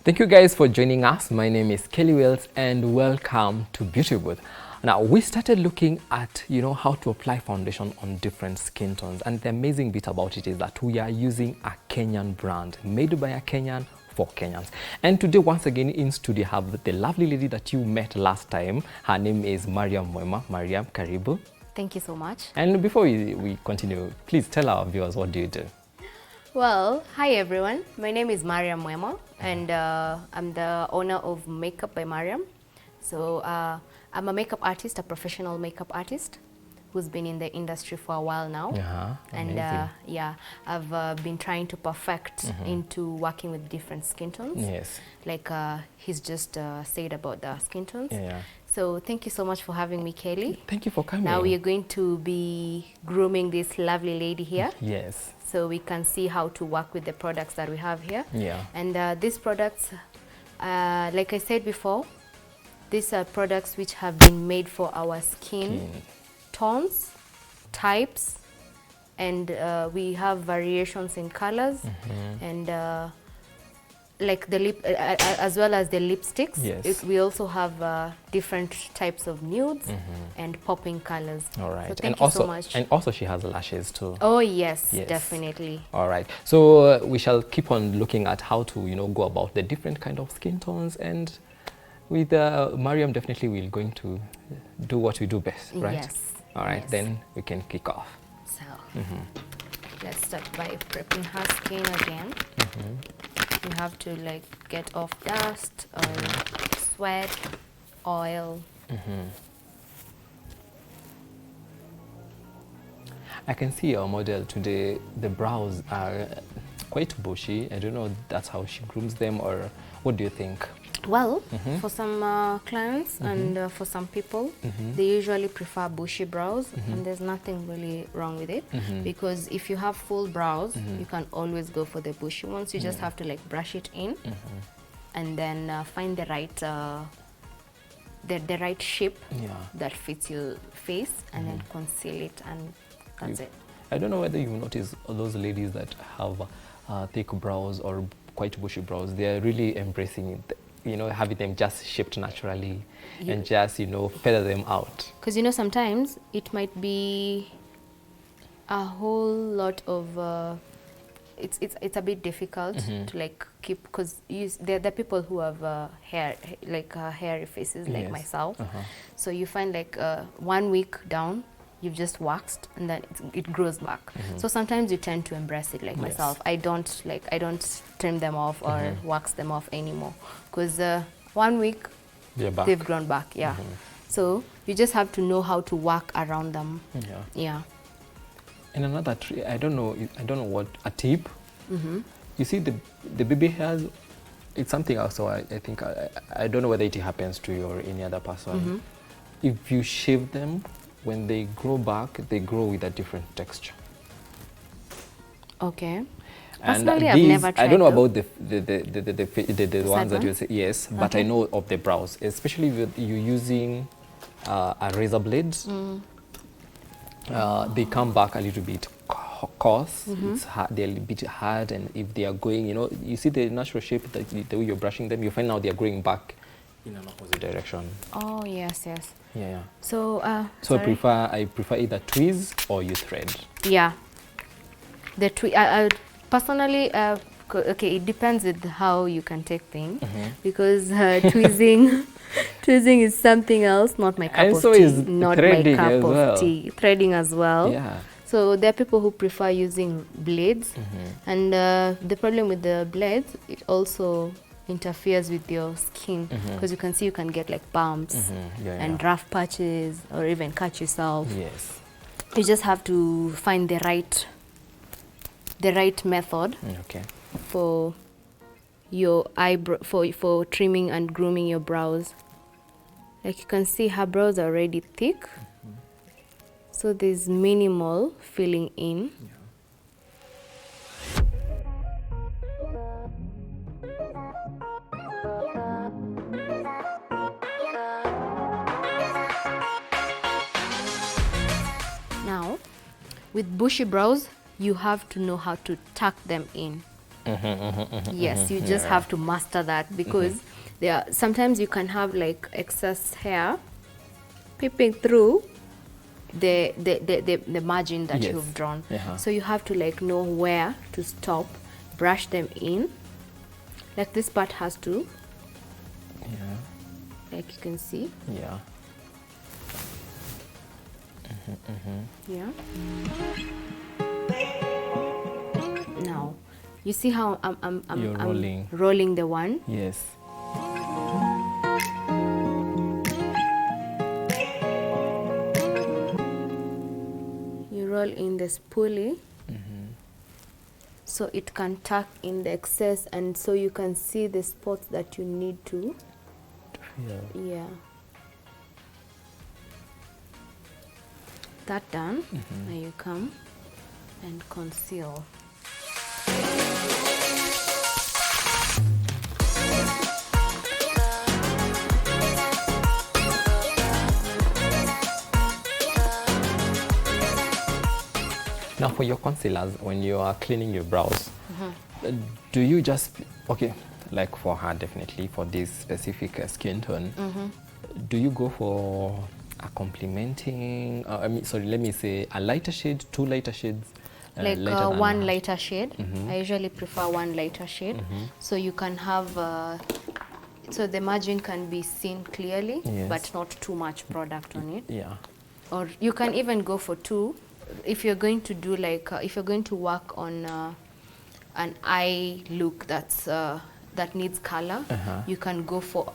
Thank you guys for joining us. My name is KellyWeils and welcome to Beauty Booth. Now we started looking at how to apply foundation on different skin tones, and the amazing bit about it is that we are using a Kenyan brand made by a Kenyan for Kenyans. And today once again in studio have the lovely lady that you met last time. Her name is Mariam Muema. Mariam, karibu. Thank you so much. And before we continue, please tell our viewers, what do you do? Well, hi everyone. My name is Mariam Muema, and I'm the owner of Makeup by Mariam. So I'm a makeup artist, a professional makeup artist who's been in the industry for a while now. And yeah, I've been trying to perfect into working with different skin tones. Yes. Like he's just said about the skin tones. Yeah. So thank you so much for having me, Kelly. Thank you for coming. Now we are going to be grooming this lovely lady here. Yes. So we can see how to work with the products that we have here. Yeah. And these products, like I said before, these are products which have been made for our skin tones, types, and we have variations in colors, and like the lip, as well as the lipsticks. Yes. We also have different types of nudes and popping colors. All right. So thank you so much. And also she has lashes too. Oh yes, definitely. All right. So we shall keep on looking at how to go about the different kind of skin tones, and with Mariam definitely we're going to do what we do best, right? Yes. All right. Yes. Then we can kick off. So let's start by prepping her skin again. You have to like get off dust or sweat, oil. I can see our model today. The brows are quite bushy. I don't know if that's how she grooms them, or what do you think? Well, for some clients and for some people, they usually prefer bushy brows, and there's nothing really wrong with it, because if you have full brows, you can always go for the bushy ones. You just have to like brush it in, and then find the right the right shape that fits your face, and then conceal it, and that's it. I don't know whether you've noticed those ladies that have thick brows or quite bushy brows. They are really embracing it. Having them just shaped naturally and just, feather them out. Because, sometimes it might be a whole lot of, it's a bit difficult to like keep, because there are people who have hair, like hairy faces like myself. So you find like 1 week down, you've just waxed, and then it grows back. So sometimes you tend to embrace it like myself. I don't trim them off or wax them off anymore, because 1 week they've grown back. So you just have to know how to work around them. And another trick, I don't know what, a tip. You see the baby hairs, it's something else. So I think I don't know whether it happens to you or any other person. If you shave them, when they grow back, they grow with a different texture. Okay. And personally, I've never tried. I don't know about the ones that you say, yes, but I know of the brows, especially if you're using a razor blade. They come back a little bit coarse. It's hard, they're a bit hard, and if they are going, you see the natural shape, the way you're brushing them, you find now they're growing back in an opposite direction. Oh yes, yes. Yeah. So so I prefer either tweeze or you thread. Yeah. The I personally, okay, it depends with how you can take things, because tweezing is something else, not my cup and of so tea. Is not my cup of tea. Threading as well. Yeah. So there are people who prefer using blades, and the problem with the blades, it also interferes with your skin, because you can see you can get like bumps and rough patches, or even cut yourself. Yes. You just have to find the right method for your eyebrow, for trimming and grooming your brows. Like you can see, her brows are already thick, so there's minimal filling in. Now with bushy brows, you have to know how to tuck them in. Yes, you just have to master that, because sometimes you can have like excess hair peeping through the margin that you've drawn. So you have to like know where to stop, brush them in. Like this part has to, like you can see. Now, you see how I'm rolling the one? Yes. You roll in the spoolie, so it can tuck in the excess, and so you can see the spots that you need to. That done, now you come and conceal. Now for your concealers, when you are cleaning your brows, do you just, okay, like for her definitely, for this specific skin tone, do you go for a complementing, let me say a lighter shade, two lighter shades? Like one lighter shade. I usually prefer one lighter shade. So you can have, so the margin can be seen clearly, but not too much product on it. Or you can even go for two. If you're going to do like, if you're going to work on an eye look that's that needs color, you can go for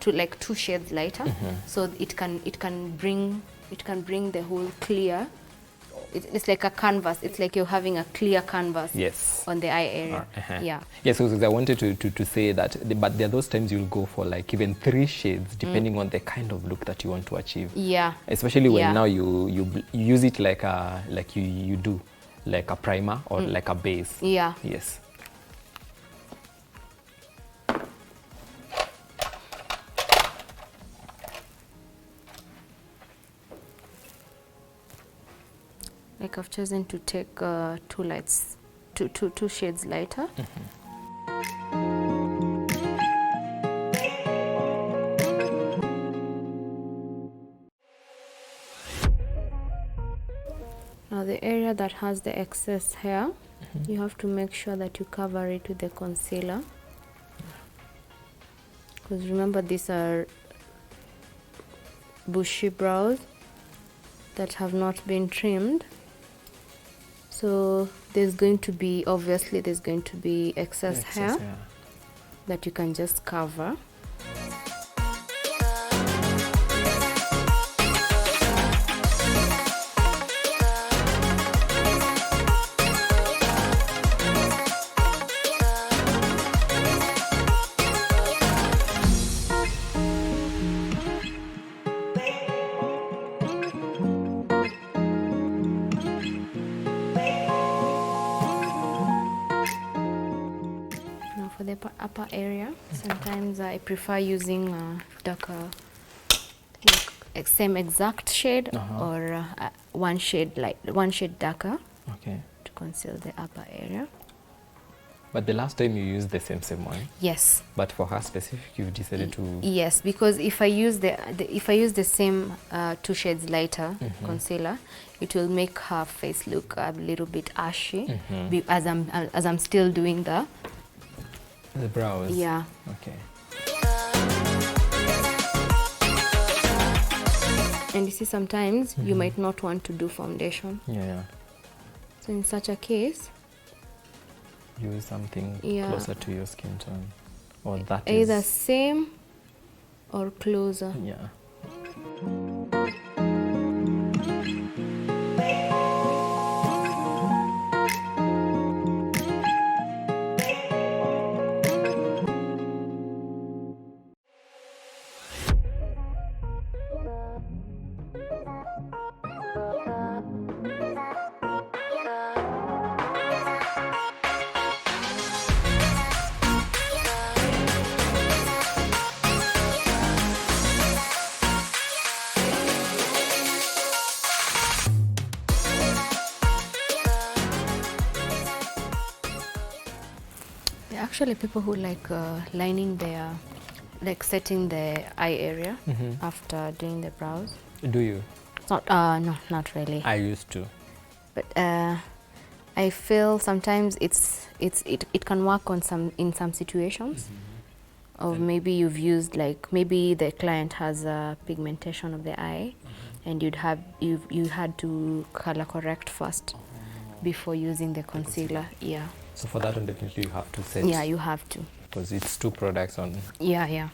like 2 shades lighter. So it can bring the whole clear. It's like a canvas. It's like you're having a clear canvas on the eye area. Yes, because I wanted to say that, but there are those times you'll go for like even 3 shades, depending on the kind of look that you want to achieve. Especially when now you use it like you do like a primer or like a base. Yes. Like I've chosen to take 2 shades lighter. Now the area that has the excess hair, you have to make sure that you cover it with the concealer. Because remember, these are bushy brows that have not been trimmed. So there's going to be, obviously there's going to be excess hair that you can just cover. For the upper area, sometimes I prefer using darker, like same exact shade or one shade darker to conceal the upper area. But the last time you used the same one. Yes. But for her specific, you've decided to. Yes, because if I use the same 2 shades lighter concealer, it will make her face look a little bit ashy. As I'm still doing the brows. Okay. And you see, sometimes you might not want to do foundation. So in such a case, use something closer to your skin tone, or that either same or closer. There are actually people who like lining their, like setting the eye area after doing the brows. Do you? It's not, no, not really. I used to. But I feel sometimes it can work on in some situations. Or maybe you've used, like, maybe the client has a pigmentation of the eye, and you had to color correct first before using the concealer. Yeah. So for that one, definitely you have to set. Yeah, you have to. Because it's 2 products on. Yeah, yeah.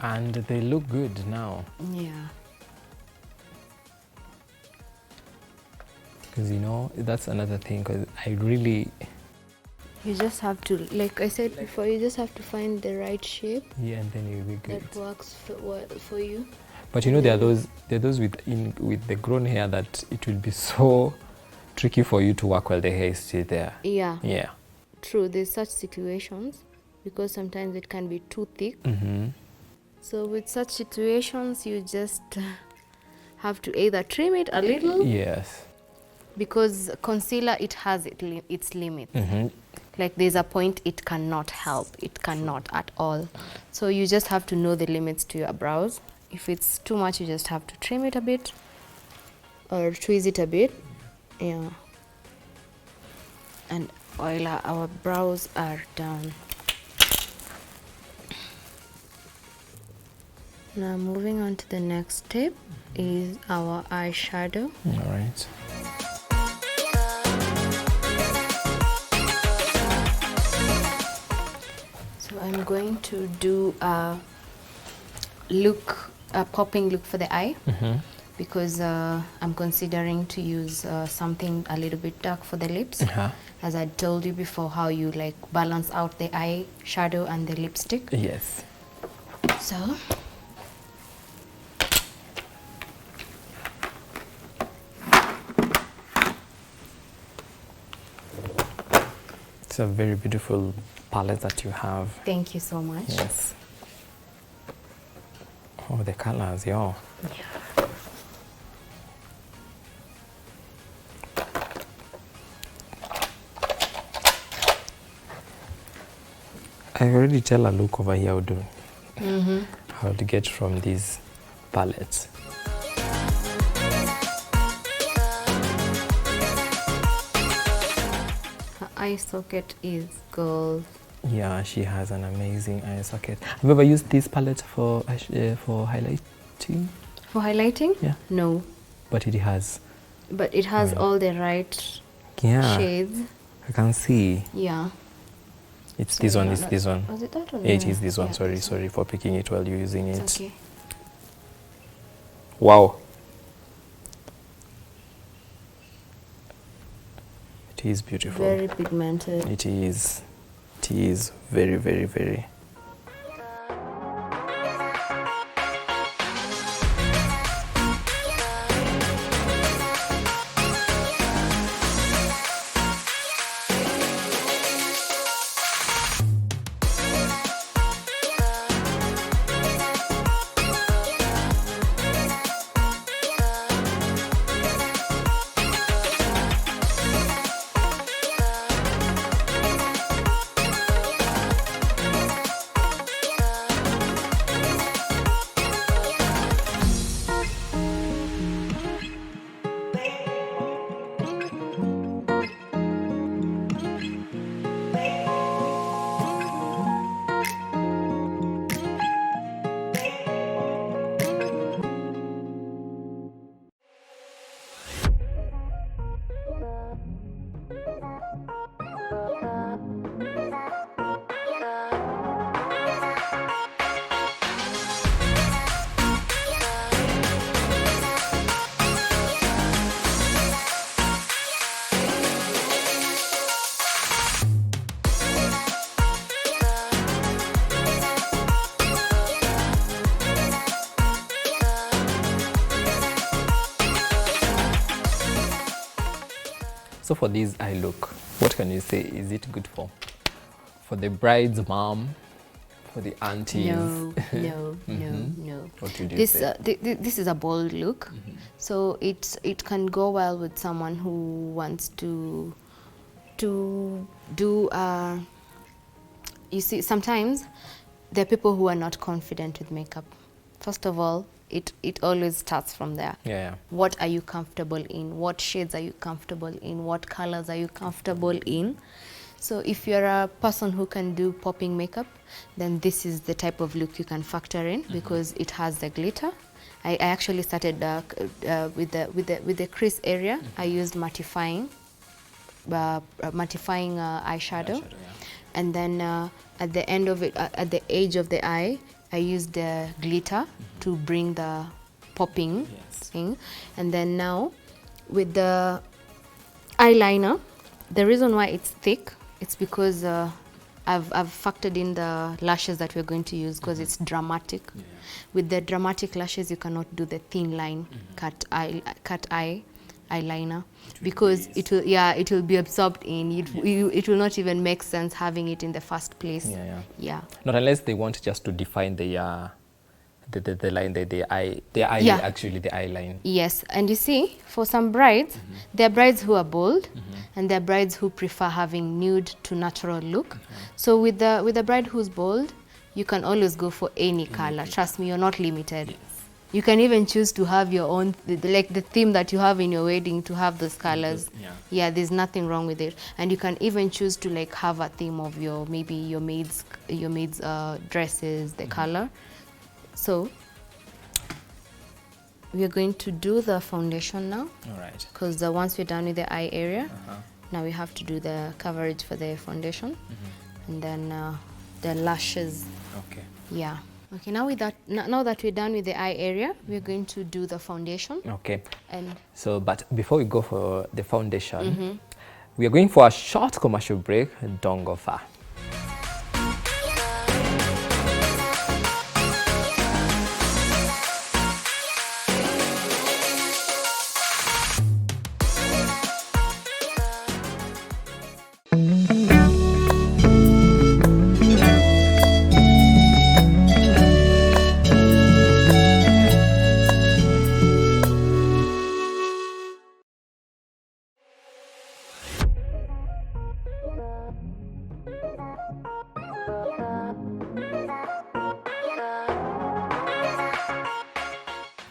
And they look good now. Yeah. Because, you know, that's another thing. Because I really... You just have to, like I said before, you just have to find the right shape. Yeah, and then you'll be good. That works for you. But you know, there are those with the grown hair that it will be so tricky for you to work while the hair is still there. Yeah. Yeah. True, there's such situations because sometimes it can be too thick. So with such situations, you just have to either trim it a little. Yes. Because concealer, it has its limits. Like there's a point it cannot help. It cannot at all. So you just have to know the limits to your brows. If it's too much, you just have to trim it a bit or tweeze it a bit. Yeah. And voila, our brows are done. Now moving on to the next step is our eyeshadow. All right. So I'm going to do a popping look for the eye because I'm considering to use something a little bit dark for the lips. As I told you before, how you like balance out the eye shadow and the lipstick. Yes. So it's a very beautiful palette that you have. Thank you so much. Yes. Oh, the colors, yeah. I already tell a look over here would do. How to get from these palettes. Her eye socket is gold. Yeah, she has an amazing eye socket. Have you ever used this palette for highlighting? For highlighting? Yeah. No. But it has. But it has all the right shades. I can see. Yeah. It's this one, it's this one. Was it that one? Yeah, it is this one. Yeah, Sorry for picking it while you're using it. It's okay. Wow. It is beautiful. Very pigmented. It is. It is very, very, very. So for this eye look, what can you say? Is it good for the bride's mom, for the aunties? No, no, no. What would you This say? this is a bold look, so it can go well with someone who wants to do. You see, sometimes there are people who are not confident with makeup. First of all, it always starts from there. Yeah. What are you comfortable in? What shades are you comfortable in? What colors are you comfortable in? So if you're a person who can do popping makeup, then this is the type of look you can factor in, because it has the glitter. I actually started with the crease area. I used mattifying eyeshadow, and then at the end of it, at the edge of the eye, I used the glitter to bring the popping thing. And then now with the eyeliner, the reason why it's thick, it's because I've factored in the lashes that we're going to use, because it's dramatic. With the dramatic lashes, you cannot do the thin line cut eyeliner, because it will be absorbed in. It will not even make sense having it in the first place. Yeah. Not unless they want just to define the line, the eye actually the eye line. Yes, and you see, for some brides, there are brides who are bold, and there are brides who prefer having nude to natural look. So with the bride who's bold, you can always go for any color. Trust me, you're not limited. You can even choose to have your own, like the theme that you have in your wedding, to have those colors. Yeah, there's nothing wrong with it. And you can even choose to like have a theme of your maid's dresses, the color. So we are going to do the foundation now. All right. Because once we're done with the eye area, now we have to do the coverage for the foundation, and then the lashes. Okay. Yeah. Okay. Now that we're done with the eye area, we're going to do the foundation. Okay. And so, but before we go for the foundation, we are going for a short commercial break. Don't go far.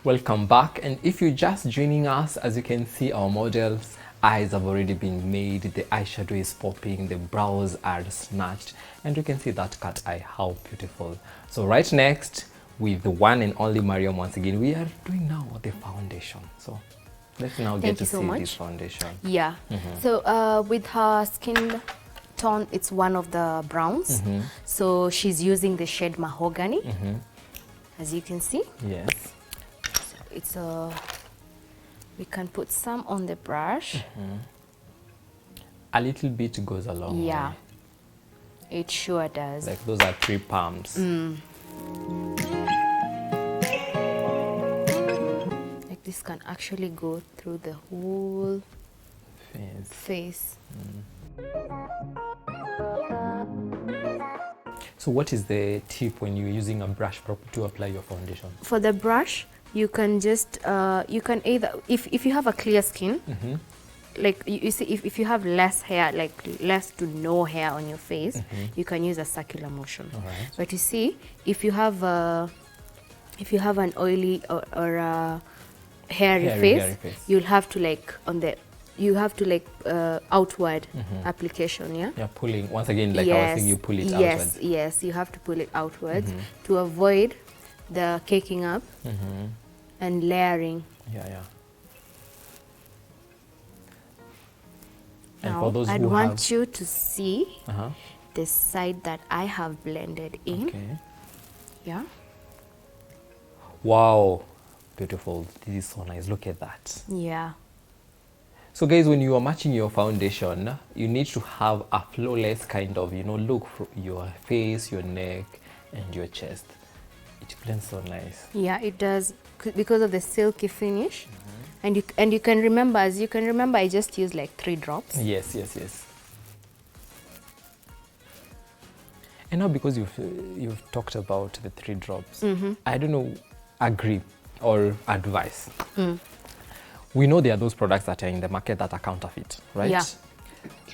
Welcome back, and if you're just joining us, as you can see, our model's eyes have already been made, the eyeshadow is popping, the brows are snatched, and you can see that cat eye, how beautiful. So right next, with the one and only Mariam, once again, we are doing now the foundation. So let's now get to see this foundation. Yeah. So with her skin tone, it's one of the browns. So she's using the shade mahogany, as you can see. Yes. It's we can put some on the brush. A little bit goes a long way. Yeah, it sure does. Like those are 3 palms. Like this can actually go through the whole face. So what is the tip when you're using a brush to apply your foundation? For the brush, you can just you can either, if you have a clear skin, like you see, if you have less hair, like less to no hair on your face, you can use a circular motion. But you see, if you have an oily or a hairy face, you'll have to like outward application. Yeah, pulling once again, like I was saying, you pull it outwards. Yes, you have to pull it outwards to avoid the caking up and layering. And now, for those I'd who want you to see the side that I have blended in. Yeah. Wow, beautiful. This is so nice. Look at that. Yeah. So guys, when you are matching your foundation, you need to have a flawless kind of, look for your face, your neck, and your chest. It blends so nice. Yeah, it does, because of the silky finish. And you can remember, as you can remember, I just used like 3 drops. Yes, yes, yes. And now because you've talked about the 3 drops, I don't know, agree or advice. We know there are those products that are in the market that are counterfeit, right? Yeah.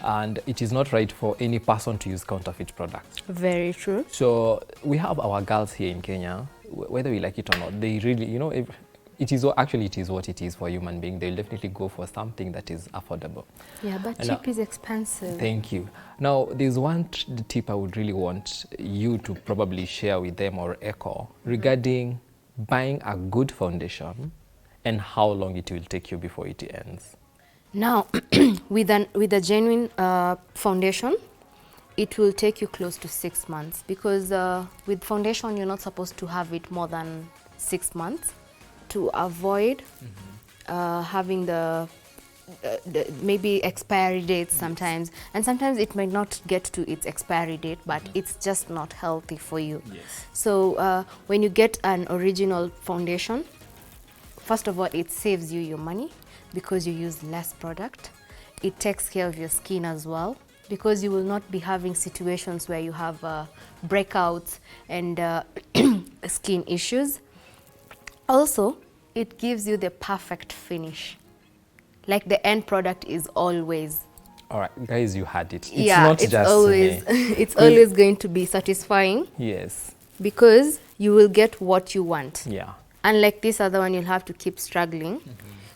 And it is not right for any person to use counterfeit products. Very true. So we have our girls here in Kenya, whether we like it or not, they really, you know, it is what it is for a human being. They'll definitely go for something that is affordable. Yeah, but And cheap is expensive. Thank you. Now, there's one tip I would really want you to probably share with them or echo regarding buying a good foundation and how long it will take you before it ends. Now, with a genuine foundation, it will take you close to 6 months, because with foundation, you're not supposed to have it more than 6 months to avoid having the maybe expiry dates sometimes. And sometimes it might not get to its expiry date, but it's just not healthy for you. Yes. So when you get an original foundation, first of all, it saves you your money because you use less product. It takes care of your skin as well, because you will not be having situations where you have breakouts and skin issues. Also, it gives you the perfect finish. Like the end product is always. All right, guys, you had it. It's yeah, not it's just always it's always going to be satisfying. Yes. Because you will get what you want. Yeah. Unlike this other one, you'll have to keep struggling.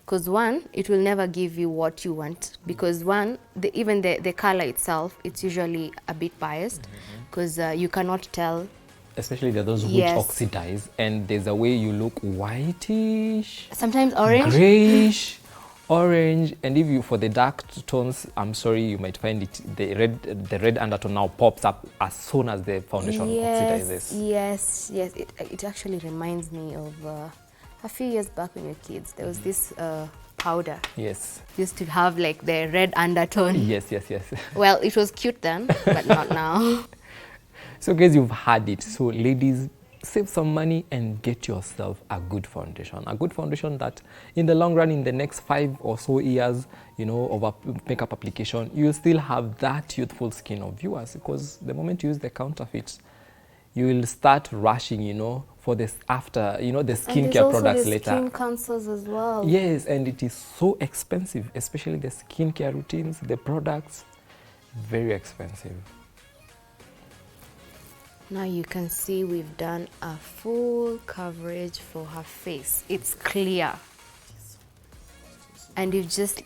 Because one, it will never give you what you want. Because one, even the color itself, it's usually a bit biased. Because you cannot tell. Especially there are those which Yes. oxidize, and there's a way you look whitish, Sometimes orange. grayish, orange, and if you for the dark tones, I'm sorry, you might find it the red undertone now pops up as soon as the foundation oxidizes. Yes. It actually reminds me of a few years back when we were kids. There was this powder. Yes. Used to have like the red undertone. Yes. Well, it was cute then, but not now. So guys, you've had it. So ladies, save some money and get yourself a good foundation. A good foundation that in the long run, in the next 5 or so years, you know, of a makeup application, you'll still have that youthful skin of yours. Because the moment you use the counterfeits, you will start rushing, you know, for this after, you know, the skincare products later. Skin cancers as well. Yes, and it is so expensive, especially the skincare routines, the products, very expensive. Now you can see we've done a full coverage for her face. It's clear. And we've just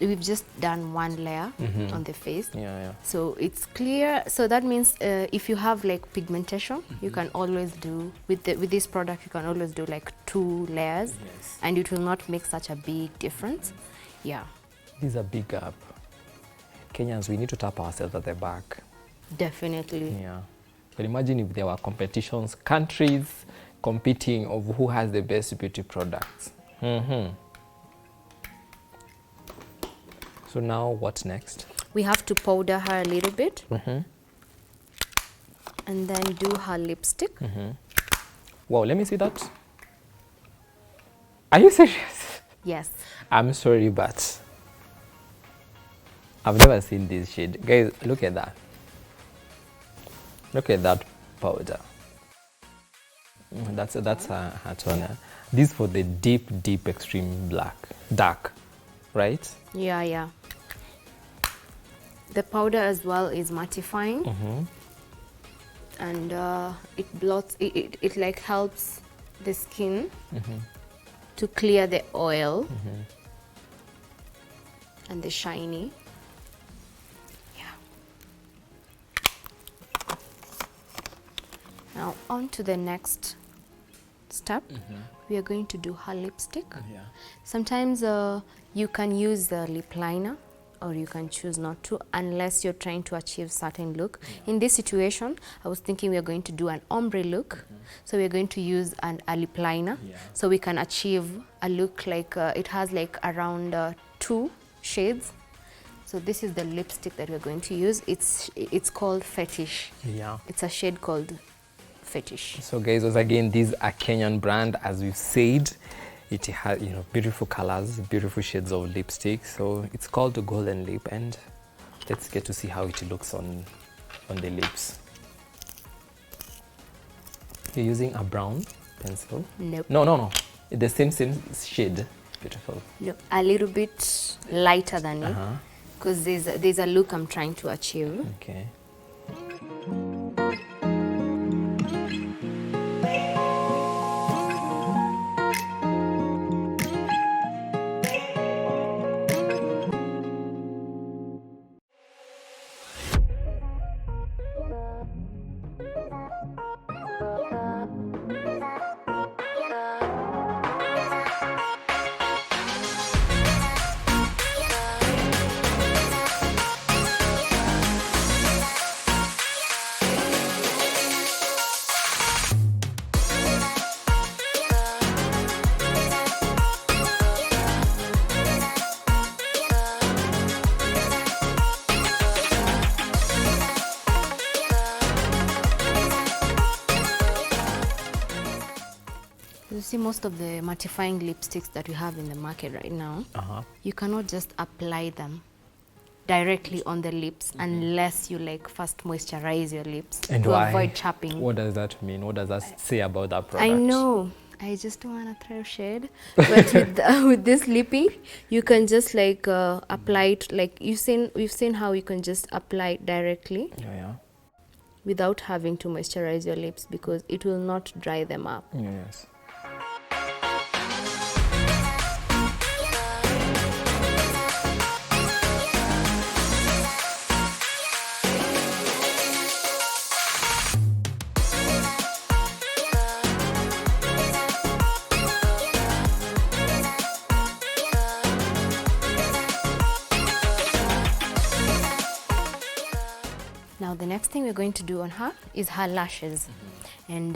done 1 layer on the face. Yeah. So it's clear. So that means if you have like pigmentation, you can always do with this product. You can always do like 2 layers, and it will not make such a big difference. Yeah. This is a big gap. Kenyans, we need to tap ourselves at the back. Definitely. Yeah. But imagine if there were competitions, countries competing of who has the best beauty products. So now what next? We have to powder her a little bit. And then do her lipstick. Wow, let me see that. Are you serious? Yes. I'm sorry, but I've never seen this shade. Guys, look at that. Look at that powder. That's her toner. This for the deep extreme dark, right? Yeah. The powder as well is mattifying. And it blots, it like helps the skin to clear the oil and the shiny. Now on to the next step. We are going to do her lipstick. Sometimes you can use the lip liner, or you can choose not to, unless you're trying to achieve certain look. In this situation, I was thinking we are going to do an ombre look. So we're going to use a lip liner. So we can achieve a look like it has like around 2 shades. So this is the lipstick that we're going to use. It's called Fetish. Yeah. It's a shade called Fetish. So guys, once again, these are Kenyan brand, as we've said. It has, you know, beautiful colors, beautiful shades of lipstick. So it's called the Golden Lip, and let's get to see how it looks on the lips. You're using a brown pencil? Nope. No. The same shade. Beautiful. Nope. A little bit lighter than it, because there's a look I'm trying to achieve. Okay. You see, most of the mattifying lipsticks that we have in the market right now, you cannot just apply them directly on the lips unless you like first moisturize your lips And to why? avoid chapping. What does that mean? What does that say about that product? I know. I just don't want to throw shade. But with this lippy, you can just like apply it. Like we've seen how you can just apply it directly Yeah. without having to moisturize your lips, because it will not dry them up. Yes. Now the next thing we're going to do on her is her lashes. And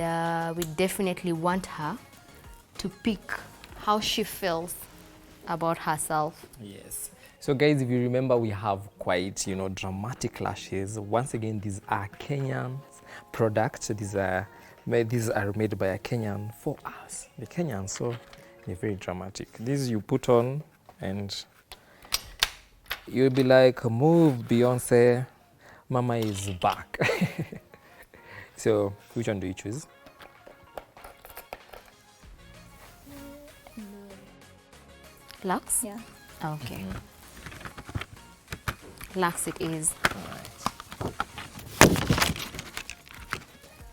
we definitely want her to pick how she feels about herself. Yes. So guys, if you remember, we have quite, you know, dramatic lashes. Once again, these are Kenyan products. These are made by a Kenyan for us, the Kenyans. So they're very dramatic. These you put on and you'll be like, move Beyonce, Mama is back. So which one do you choose? Lux? Yeah. Okay. Lux it is. Alright.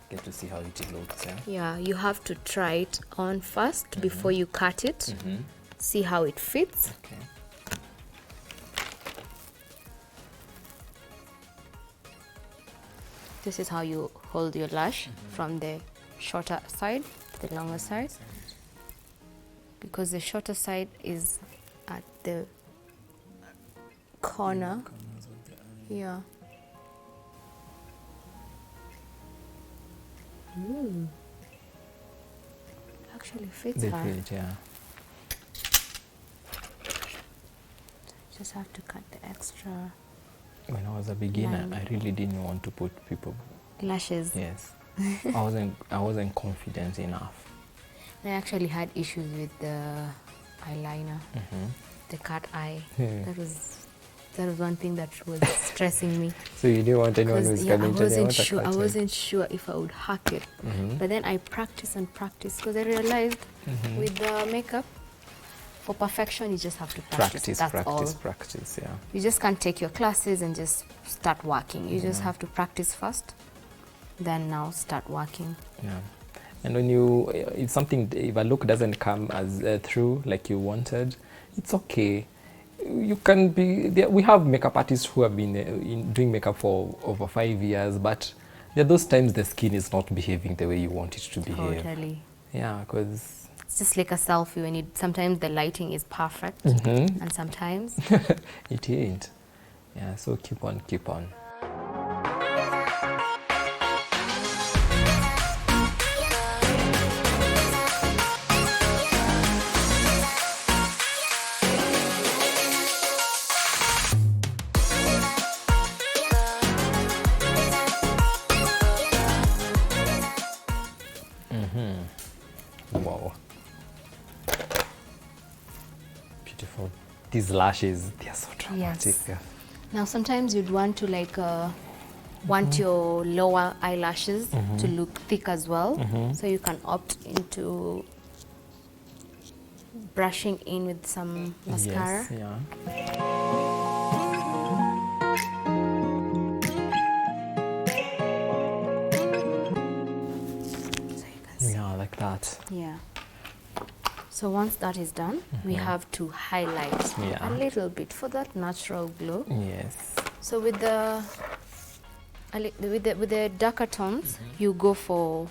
Get to see how it looks. Yeah? Yeah, you have to try it on first before you cut it. See how it fits. Okay. This is how you hold your lash from the shorter side, the longer side. Because the shorter side is at the corner. Yeah. Actually fits They her. fit, yeah. Just have to cut the extra When I was a beginner, Line. I really didn't want to put people. lashes. Yes, I wasn't confident enough. I actually had issues with the eyeliner, the cat eye. Yeah. That was one thing that was stressing me. So you didn't want anyone who's I coming to wasn't I wasn't sure if I would hack it. But then I practiced and practiced, because I realized with the makeup, for perfection you just have to practice. That's all. Practice. Yeah. You just can't take your classes and just start working. You just have to practice first, then now start working. Yeah. And when if a look doesn't come as through like you wanted, it's okay. You can be. We have makeup artists who have been doing makeup for over 5 years, but there are those times the skin is not behaving the way you want it to behave. Totally. Yeah, because It's just like a selfie when sometimes the lighting is perfect and sometimes it ain't. Yeah, so keep on. Wow. these lashes, they are so dramatic. Yes. Yeah. Now sometimes you'd want to like want your lower eyelashes to look thick as well, so you can opt into brushing in with some mascara. Yes, yeah. So you can see. Yeah, like that. Yeah. So once that is done, we have to highlight Yeah. a little bit for that natural glow. Yes. So with the with the darker tones, you go for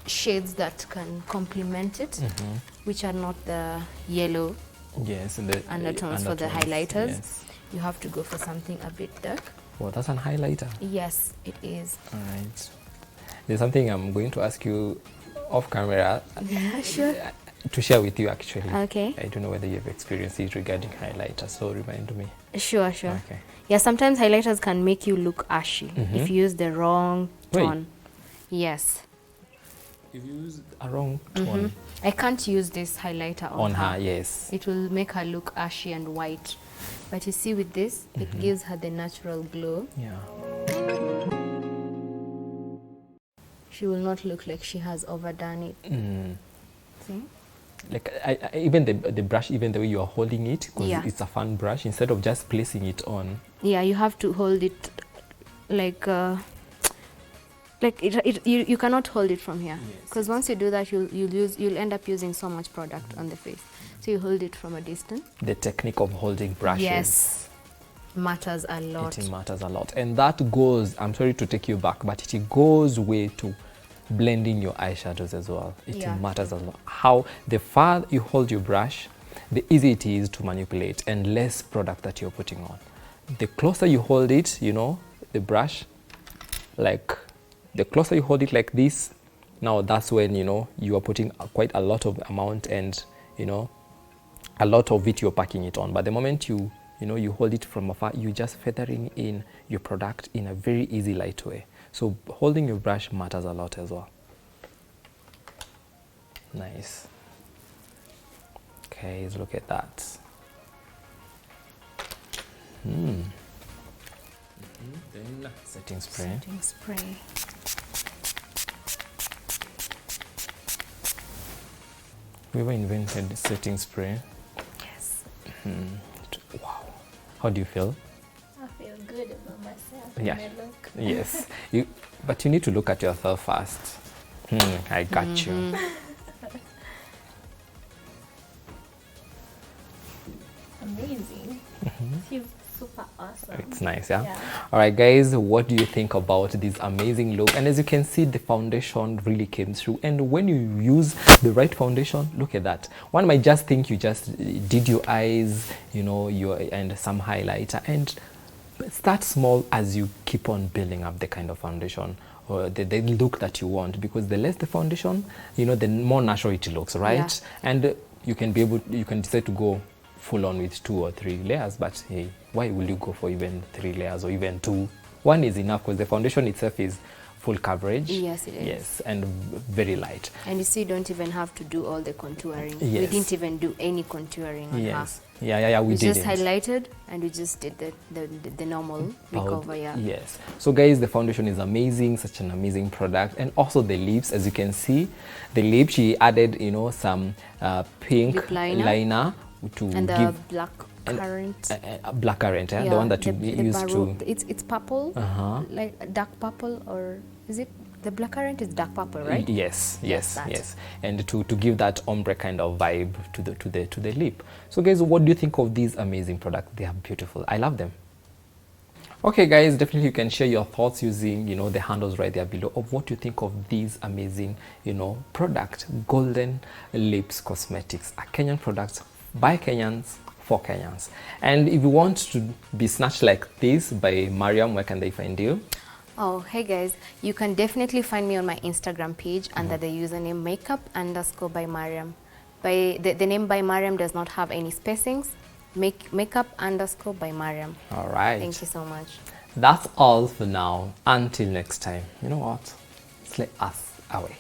shades that can complement it, which are not the yellow Yes, and the undertones for the undertones, highlighters. Yes. You have to go for something a bit dark. Well, that's an highlighter. Yes, it is. All right. There's something I'm going to ask you off camera Yeah, sure. to share with you actually. Okay. I don't know whether you've experienced it regarding highlighter, so remind me. Sure, sure. Okay. Yeah, sometimes highlighters can make you look ashy if you use the wrong Wait. tone. Yes. If you use a wrong tone I can't use this highlighter on her, yes. It will make her look ashy and white. But you see with this, it gives her the natural glow. Yeah. She will not look like she has overdone it. See? Like even the brush, even the way you are holding it, because Yeah. it's a fun brush, instead of just placing it on. Yeah, you have to hold it like you cannot hold it from here, because once you do that, you'll end up using so much product on the face. So you hold it from a distance. The technique of holding brushes. Yes, matters a lot. It matters a lot, and that goes. I'm sorry to take you back, but it goes way to blending your eyeshadows as well. It Yeah. matters a lot. How the far you hold your brush, the easier it is to manipulate and less product that you're putting on. The closer you hold it, you know, the brush, like the closer you hold it like this, now that's when, you know, you are putting quite a lot of amount, and, you know, a lot of it you're packing it on. But the moment you know, you hold it from afar, you're just feathering in your product in a very easy, light way. So holding your brush matters a lot as well. Nice. Okay, let's look at that. Then setting spray. Setting spray. Whoever invented setting spray. Yes. Wow. How do you feel? I feel good about myself. Yeah. And my look. Yes. But you need to look at yourself first. I got you. Amazing. Feels super awesome. It's nice, yeah? All right, guys, what do you think about this amazing look? And as you can see, the foundation really came through. And when you use the right foundation, look at that. One might just think you just did your eyes, you know, and some highlighter. And start small as you keep on building up the kind of foundation or the look that you want. Because the less the foundation, you know, the more natural it looks, right? Yeah. And you can decide to go full on with 2 or 3 layers, but hey, why will you go for even 3 layers or even 2? 1 is enough, because the foundation itself is full coverage. Yes, it is. Yes, and very light. And you see, you don't even have to do all the contouring. Yes. We didn't even do any contouring on Yes. her. Yeah, we did. just highlighted, and we just did the normal makeover, yeah. Yes. So guys, the foundation is amazing, such an amazing product. And also the lips, as you can see, the lip, she added, you know, some pink Lip liner to and the give black currant. black currant, yeah? The one that you use to. It's purple, like dark purple, or is it the black currant is dark purple, right? Yes. And to give that ombre kind of vibe to the lip. So guys, what do you think of these amazing products? They are beautiful. I love them. Okay guys, definitely you can share your thoughts using, you know, the handles right there below of what you think of these amazing, you know, product, Golden Lips Cosmetics, a Kenyan product by Kenyans for Kenyans. And if you want to be snatched like this by Mariam, where can they find you? Oh, hey guys, you can definitely find me on my Instagram page under the username makeup_by Mariam. The name by Mariam does not have any spacings. Makeup_by Mariam. All right. Thank you so much. That's all for now. Until next time. You know what? Slay us away.